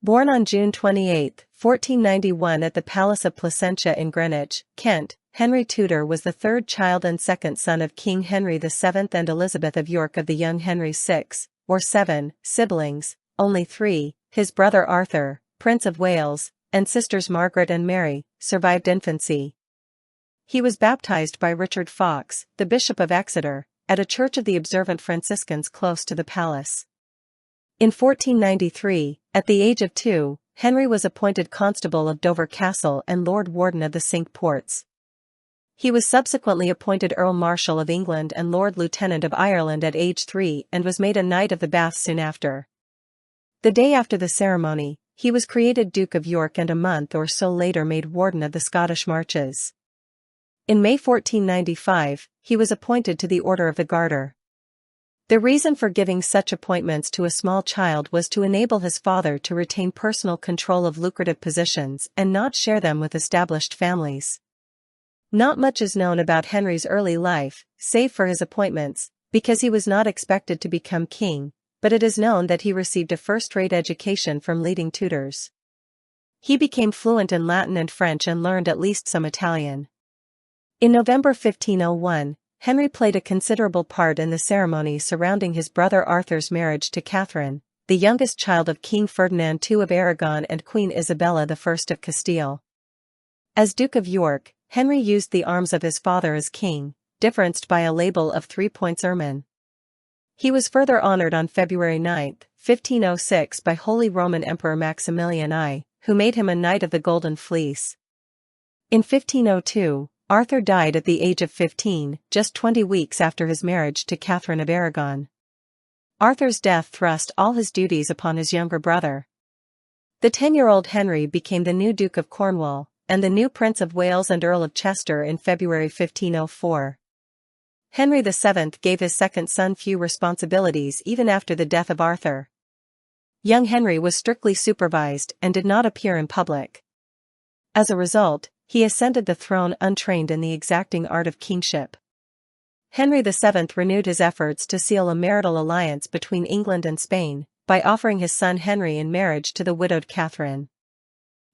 Born on June 28, 1491 at the Palace of Placentia in Greenwich, Kent, Henry Tudor was the third child and second son of King Henry VII and Elizabeth of York. Of the young Henry's 6, or 7, siblings, only 3, his brother Arthur, Prince of Wales, and sisters Margaret and Mary, survived infancy. He was baptized by Richard Fox, the Bishop of Exeter, at a church of the Observant Franciscans close to the palace. In 1493, at the age of 2, Henry was appointed Constable of Dover Castle and Lord Warden of the Cinque Ports. He was subsequently appointed Earl Marshal of England and Lord Lieutenant of Ireland at age 3 and was made a Knight of the Bath soon after. The day after the ceremony, he was created Duke of York and a month or so later made Warden of the Scottish Marches. In May 1495, he was appointed to the Order of the Garter. The reason for giving such appointments to a small child was to enable his father to retain personal control of lucrative positions and not share them with established families. Not much is known about Henry's early life, save for his appointments, because he was not expected to become king, but it is known that he received a first-rate education from leading tutors. He became fluent in Latin and French and learned at least some Italian. In November 1501, Henry played a considerable part in the ceremony surrounding his brother Arthur's marriage to Catherine, the youngest child of King Ferdinand II of Aragon and Queen Isabella I of Castile. As Duke of York, Henry used the arms of his father as king, differenced by a label of 3 points ermine. He was further honored on February 9, 1506 by Holy Roman Emperor Maximilian I, who made him a Knight of the Golden Fleece. In 1502, Arthur died at the age of 15, just 20 weeks after his marriage to Catherine of Aragon. Arthur's death thrust all his duties upon his younger brother. The 10-year-old Henry became the new Duke of Cornwall, and the new Prince of Wales and Earl of Chester in February 1504. Henry VII gave his second son few responsibilities even after the death of Arthur. Young Henry was strictly supervised and did not appear in public. As a result, he ascended the throne untrained in the exacting art of kingship. Henry VII renewed his efforts to seal a marital alliance between England and Spain, by offering his son Henry in marriage to the widowed Catherine.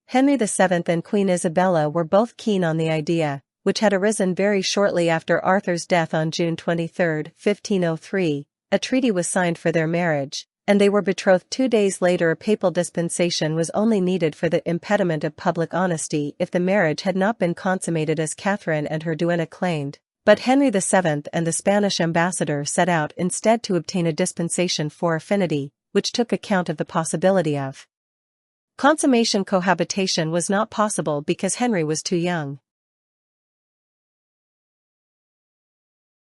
Henry VII and Queen Isabella were both keen on the idea, which had arisen very shortly after Arthur's death on June 23, 1503, a treaty was signed for their marriage, and they were betrothed 2 days later. A papal dispensation was only needed for the impediment of public honesty if the marriage had not been consummated as Catherine and her duenna claimed, but Henry VII and the Spanish ambassador set out instead to obtain a dispensation for affinity, which took account of the possibility of consummation. Cohabitation was not possible because Henry was too young.